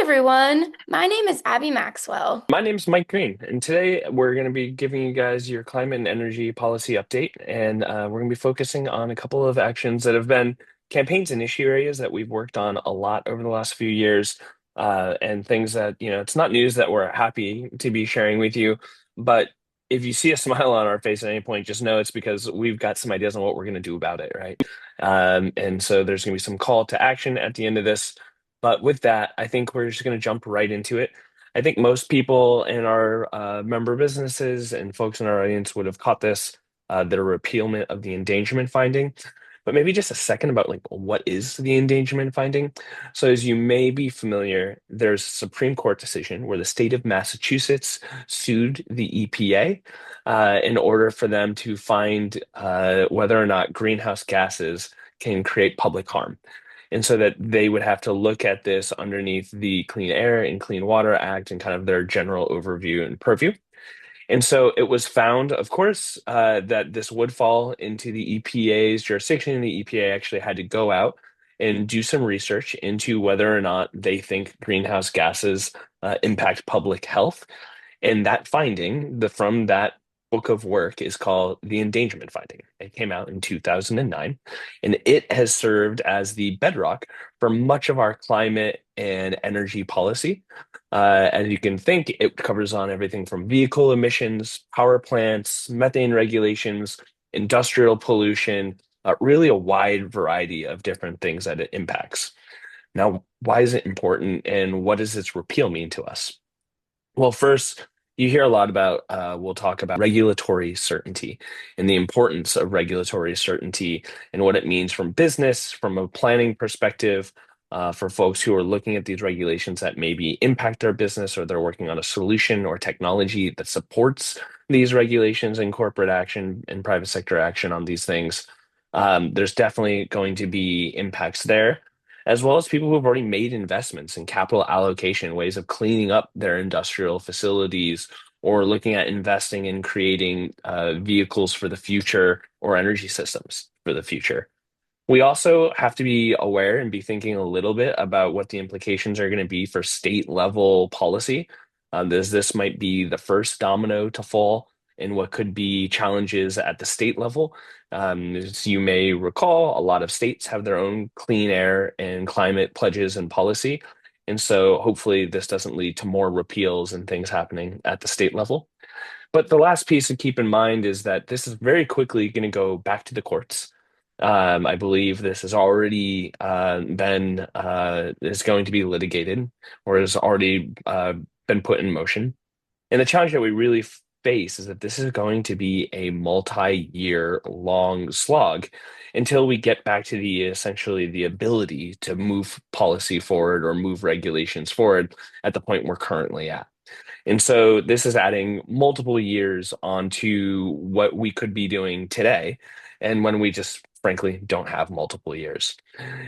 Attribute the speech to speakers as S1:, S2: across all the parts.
S1: Everyone, my name is Abby Maxwell.
S2: My name's Mike Green, and today we're going to be giving you guys your climate and energy policy update. And we're going to be focusing on a couple of actions that have been campaigns and issue areas that we've worked on a lot over the last few years, and things that, it's not news that we're happy to be sharing with you. But if you see a smile on our face at any point, just know it's because we've got some ideas on what we're going to do about it, right? And so there's going to be some call to action at the end of this. But with that, I think we're just going to jump right into it. I think most people in our member businesses and folks in our audience would have caught this, the repealment of the endangerment finding. But maybe just a second about like what is the endangerment finding? So as you may be familiar, there's a Supreme Court decision where the state of Massachusetts sued the EPA in order for them to find whether or not greenhouse gases can create public harm. And so that they would have to look at this underneath the Clean Air and Clean Water Act and kind of their general overview and purview. And so it was found, of course, that this would fall into the EPA's jurisdiction. The EPA actually had to go out and do some research into whether or not they think greenhouse gases impact public health. And that finding, from that book of work, is called the endangerment finding. It came out in 2009, and it has served as the bedrock for much of our climate and energy policy. As you can think, it covers on everything from vehicle emissions, power plants, methane regulations, industrial pollution, really a wide variety of different things that it impacts. Now, why is it important, and what does its repeal mean to us? Well, first, you hear a lot about, we'll talk about regulatory certainty and the importance of regulatory certainty and what it means from business, from a planning perspective, for folks who are looking at these regulations that maybe impact their business or they're working on a solution or technology that supports these regulations and corporate action and private sector action on these things. There's definitely going to be impacts there as well as people who have already made investments in capital allocation, ways of cleaning up their industrial facilities, or looking at investing in creating vehicles for the future or energy systems for the future. We also have to be aware and be thinking a little bit about what the implications are going to be for state level policy. As this might be the first domino to fall in what could be challenges at the state level. As you may recall, a lot of states have their own clean air and climate pledges and policy. And so hopefully this doesn't lead to more repeals and things happening at the state level. But the last piece to keep in mind is that this is very quickly going to go back to the courts. I believe this has already been is going to be litigated or has already been put in motion. And the challenge that we really face is that this is going to be a multi-year long slog until we get back to the essentially the ability to move policy forward or move regulations forward at the point we're currently at. And so this is adding multiple years onto what we could be doing today, and when we just frankly don't have multiple years.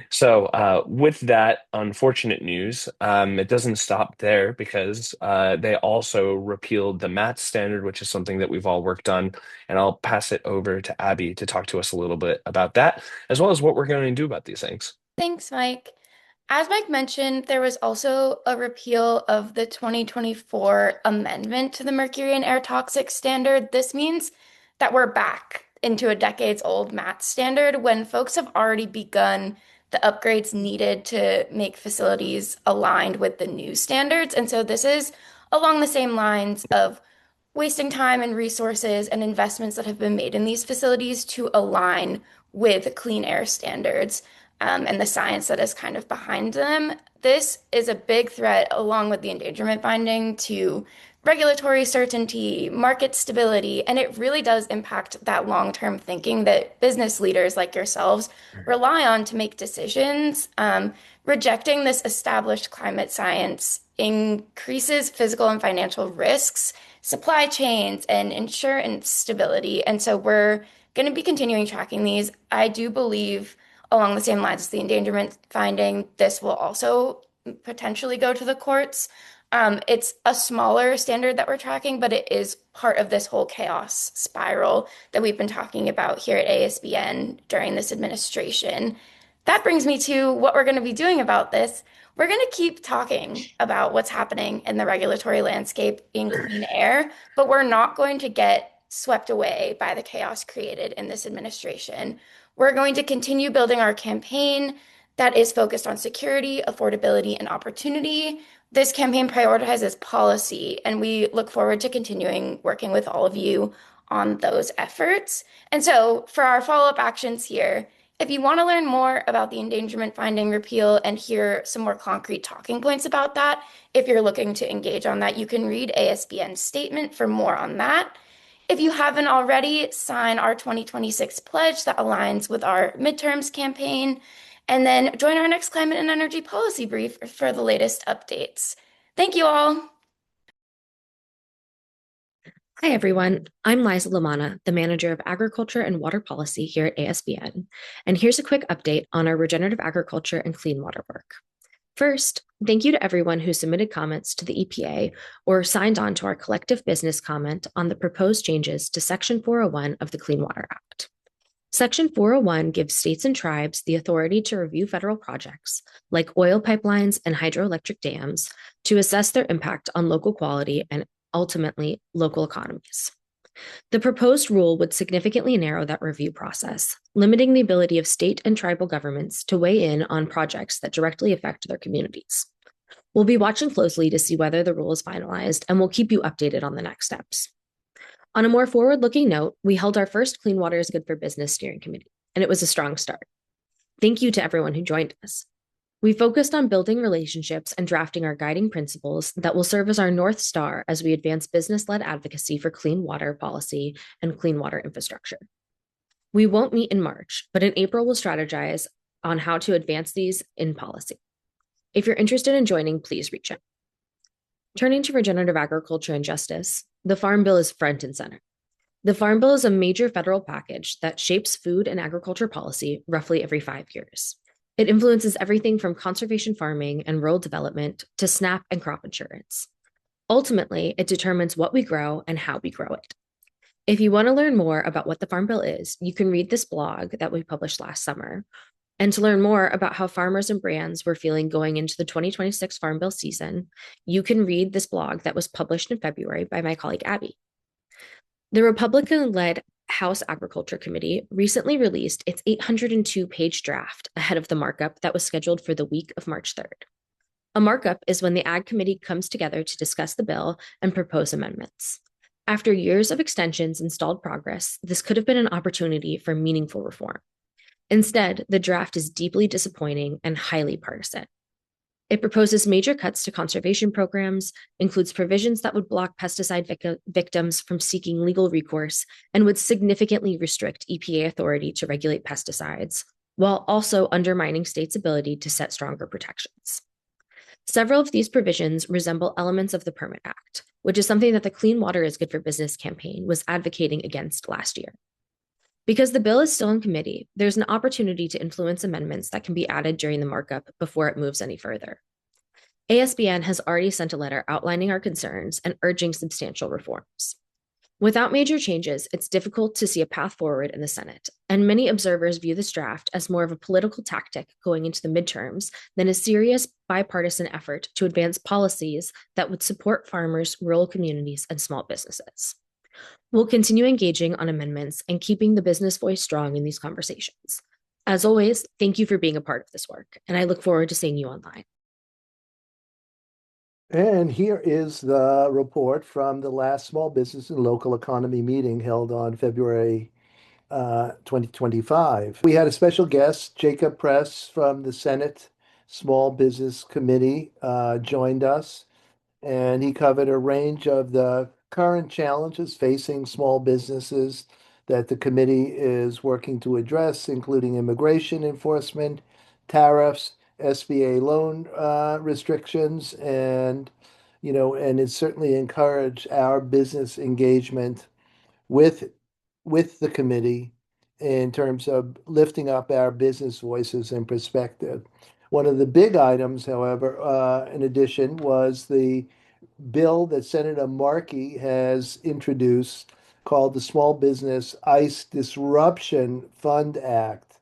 S2: So, with that unfortunate news, it doesn't stop there because they also repealed the MAT standard, which is something that we've all worked on. And I'll pass it over to Abby to talk to us a little bit about that, as well as what we're going to do about these things.
S1: Thanks, Mike. As Mike mentioned, there was also a repeal of the 2024 amendment to the Mercury and Air Toxic Standard. This means that we're back into a decades-old MAT standard when folks have already begun the upgrades needed to make facilities aligned with the new standards. And so this is along the same lines of wasting time and resources and investments that have been made in these facilities to align with clean air standards, and the science that is kind of behind them. This is a big threat, along with the endangerment finding, to regulatory certainty, market stability, and it really does impact that long-term thinking that business leaders like yourselves rely on to make decisions. Rejecting this established climate science increases physical and financial risks, supply chains, and insurance stability. And so we're going to be continuing tracking these. I do believe, along the same lines as the endangerment finding, this will also potentially go to the courts. It's a smaller standard that we're tracking, but it is part of this whole chaos spiral that we've been talking about here at ASBN during this administration. That brings me to what we're going to be doing about this. We're going to keep talking about what's happening in the regulatory landscape in clean air, but we're not going to get swept away by the chaos created in this administration. We're going to continue building our campaign that is focused on security, affordability, and opportunity. This campaign prioritizes policy, and we look forward to continuing working with all of you on those efforts. And so, for our follow-up actions here, if you want to learn more about the endangerment finding repeal and hear some more concrete talking points about that, if you're looking to engage on that, you can read ASBN's statement for more on that. If you haven't already, sign our 2026 pledge that aligns with our midterms campaign, and then join our next climate and energy policy brief for the latest updates. Thank you all.
S3: Hi, everyone. I'm Liza Lamana, the Manager of Agriculture and Water Policy here at ASBN. And here's a quick update on our regenerative agriculture and clean water work. First, thank you to everyone who submitted comments to the EPA or signed on to our collective business comment on the proposed changes to Section 401 of the Clean Water Act. Section 401 gives states and tribes the authority to review federal projects, like oil pipelines and hydroelectric dams, to assess their impact on local quality and ultimately local economies. The proposed rule would significantly narrow that review process, limiting the ability of state and tribal governments to weigh in on projects that directly affect their communities. We'll be watching closely to see whether the rule is finalized, and we'll keep you updated on the next steps. On a more forward-looking note, we held our first Clean Water is Good for Business steering committee, and it was a strong start. Thank you to everyone who joined us. We focused on building relationships and drafting our guiding principles that will serve as our North Star as we advance business-led advocacy for clean water policy and clean water infrastructure. We won't meet in March, but in April, we'll strategize on how to advance these in policy. If you're interested in joining, please reach out. Turning to regenerative agriculture and justice, the Farm Bill is front and center. The Farm Bill is a major federal package that shapes food and agriculture policy roughly every 5 years. It influences everything from conservation farming and rural development to SNAP and crop insurance. Ultimately, it determines what we grow and how we grow it. If you want to learn more about what the Farm Bill is, you can read this blog that we published last summer. And to learn more about how farmers and brands were feeling going into the 2026 Farm Bill season, you can read this blog that was published in February by my colleague Abby. The Republican-led House Agriculture Committee recently released its 802-page draft ahead of the markup that was scheduled for the week of March 3rd. A markup is when the Ag Committee comes together to discuss the bill and propose amendments. After years of extensions and stalled progress, this could have been an opportunity for meaningful reform. Instead, the draft is deeply disappointing and highly partisan. It proposes major cuts to conservation programs, includes provisions that would block pesticide victims from seeking legal recourse, and would significantly restrict EPA authority to regulate pesticides, while also undermining states' ability to set stronger protections. Several of these provisions resemble elements of the Permit Act, which is something that the Clean Water is Good for Business campaign was advocating against last year. Because the bill is still in committee, there's an opportunity to influence amendments that can be added during the markup before it moves any further. ASBN has already sent a letter outlining our concerns and urging substantial reforms. Without major changes, it's difficult to see a path forward in the Senate, and many observers view this draft as more of a political tactic going into the midterms than a serious bipartisan effort to advance policies that would support farmers, rural communities, and small businesses. We'll continue engaging on amendments and keeping the business voice strong in these conversations. As always, thank you for being a part of this work, and I look forward to seeing you online.
S4: And here is the report from the last Small Business and Local Economy meeting held on February 2025. We had a special guest, Jacob Press from the Senate Small Business Committee, joined us, and he covered a range of the current challenges facing small businesses that the committee is working to address, including immigration enforcement, tariffs, SBA loan restrictions, and and it certainly encouraged our business engagement with the committee in terms of lifting up our business voices and perspective. One of the big items, however, in addition, was the bill that Senator Markey has introduced called the Small Business ICE Disruption Fund Act.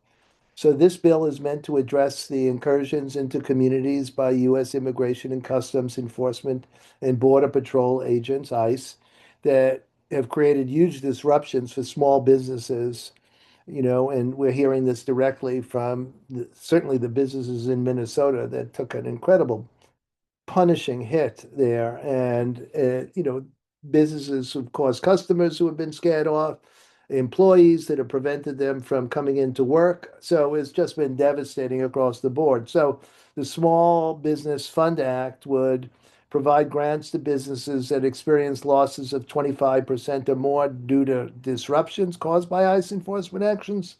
S4: So this bill is meant to address the incursions into communities by U.S. Immigration and Customs Enforcement and Border Patrol agents, ICE, that have created huge disruptions for small businesses, and we're hearing this directly from certainly the businesses in Minnesota that took an incredible punishing hit there. And, businesses who've caused customers who have been scared off, employees that have prevented them from coming into work. So it's just been devastating across the board. So the Small Business Fund Act would provide grants to businesses that experience losses of 25% or more due to disruptions caused by ICE enforcement actions.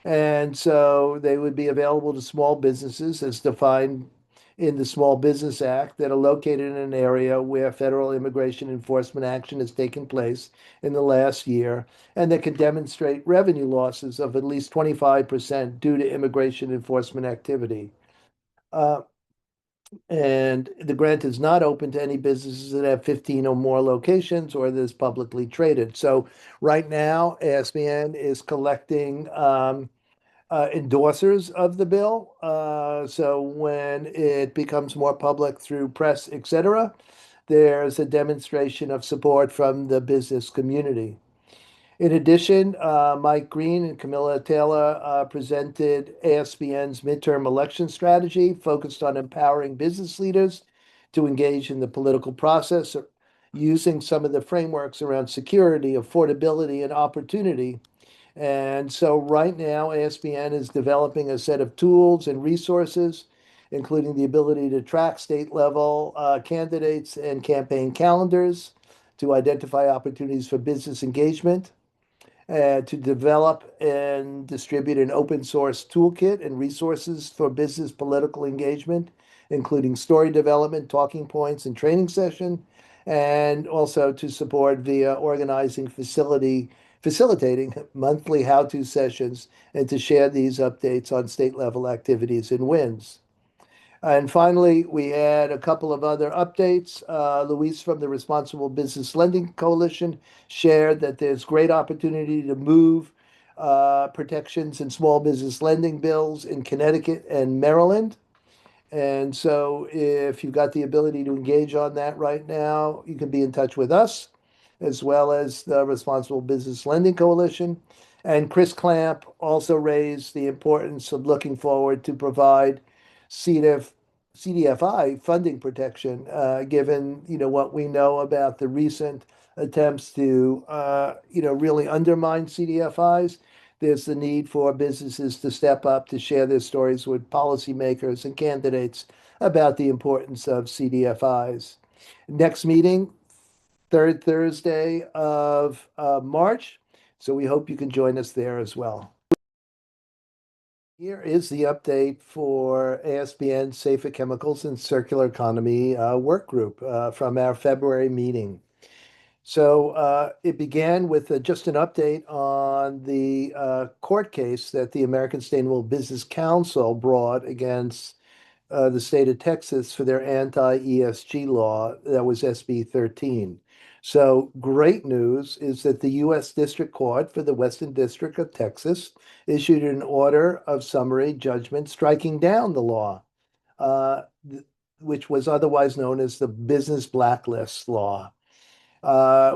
S4: And so they would be available to small businesses as defined in the Small Business Act that are located in an area where federal immigration enforcement action has taken place in the last year, and that can demonstrate revenue losses of at least 25% due to immigration enforcement activity. Uh, and the grant is not open to any businesses that have 15 or more locations or that is publicly traded. So right now, ASBN is collecting endorsers of the bill. So when it becomes more public through press, etc., there's a demonstration of support from the business community. In addition, Mike Green and Camilla Taylor presented ASBN's midterm election strategy focused on empowering business leaders to engage in the political process using some of the frameworks around security, affordability, and opportunity. And so right now, ASBN is developing a set of tools and resources, including the ability to track state level candidates and campaign calendars to identify opportunities for business engagement, to develop and distribute an open source toolkit and resources for business political engagement, including story development, talking points, and training session, and also to support via organizing facilitating monthly how-to sessions and to share these updates on state level activities and wins. And finally, we had a couple of other updates. Luis from the Responsible Business Lending Coalition shared that there's great opportunity to move protections in small business lending bills in Connecticut and Maryland. And so if you've got the ability to engage on that right now, you can be in touch with us as well as the Responsible Business Lending Coalition. And Chris Clamp also raised the importance of looking forward to provide CDFI funding protection, given what we know about the recent attempts to really undermine CDFIs. There's the need for businesses to step up to share their stories with policymakers and candidates about the importance of CDFIs. Next meeting, third Thursday of March. So we hope you can join us there as well. Here is the update for ASBN Safer Chemicals and Circular Economy Work Group from our February meeting. So it began with just an update on the court case that the American Sustainable Business Council brought against the state of Texas for their anti-ESG law that was SB 13. So great news is that the U.S. District Court for the Western District of Texas issued an order of summary judgment striking down the law, uh, which was otherwise known as the Business Blacklist Law.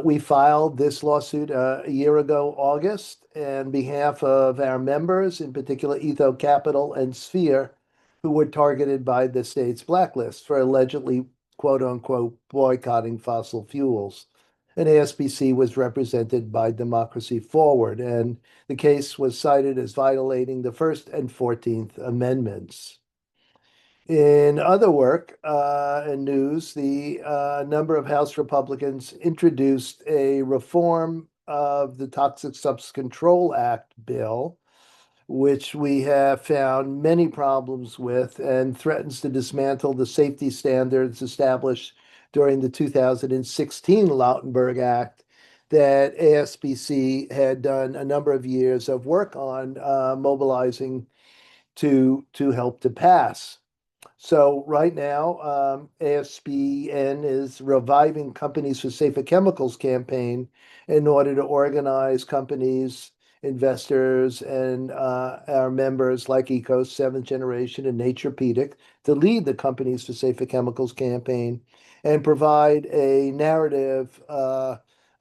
S4: We filed this lawsuit a year ago, August, on behalf of our members, in particular Etho Capital and Sphere, who were targeted by the state's blacklist for allegedly, quote unquote, boycotting fossil fuels. And ASBC was represented by Democracy Forward, and the case was cited as violating the First and 14th Amendments. In other work and news, the number of House Republicans introduced a reform of the Toxic Substance Control Act bill, which we have found many problems with and threatens to dismantle the safety standards established during the 2016 Lautenberg Act that ASBC had done a number of years of work on mobilizing to help to pass. So right now, ASBN is reviving Companies for Safer Chemicals campaign in order to organize companies investors and our members like Ecos, Seventh Generation, and Naturepedic to lead the Companies for Safer Chemicals campaign and provide a narrative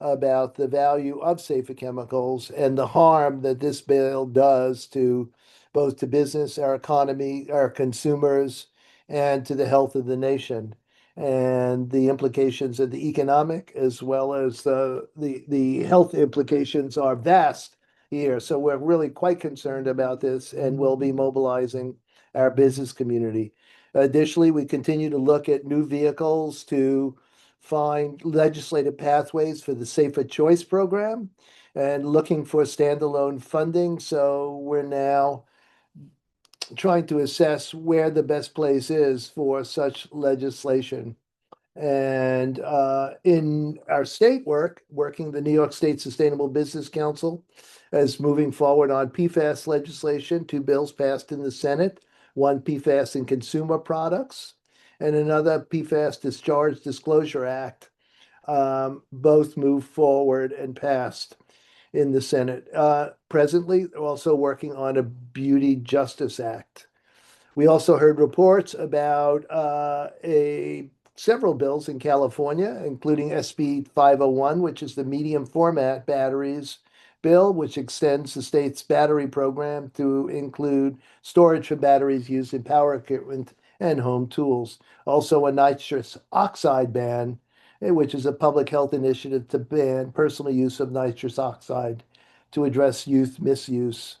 S4: about the value of safer chemicals and the harm that this bill does to both to business, our economy, our consumers, and to the health of the nation. And the implications of the economic as well as the health implications are vast here. So we're really quite concerned about this and will be mobilizing our business community. Additionally, we continue to look at new vehicles to find legislative pathways for the Safer Choice program and looking for standalone funding. So we're now trying to assess where the best place is for such legislation. And in our state working the New York State Sustainable Business Council is moving forward on PFAS legislation, two bills passed in the Senate, one PFAS in consumer products, and another PFAS Discharge Disclosure Act. Both moved forward and passed in the Senate. Presently, they're also working on a Beauty Justice Act. We also heard reports about several bills in California, including SB 501, which is the medium format batteries bill, which extends the state's battery program to include storage for batteries used in power equipment and home tools. Also, a nitrous oxide ban, which is a public health initiative to ban personal use of nitrous oxide to address youth misuse,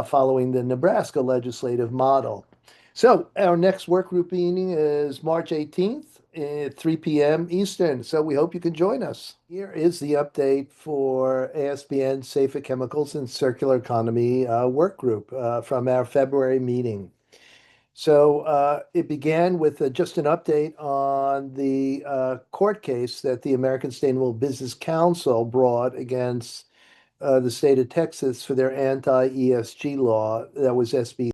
S4: following the Nebraska legislative model. So our next work group meeting is March 18th at 3 p.m. Eastern. So we hope you can join us. Here is the update for ASBN Safer Chemicals and Circular Economy work group from our February meeting. So it began with just an update on the court case that the American Sustainable Business Council brought against the state of Texas for their anti-ESG law that was SB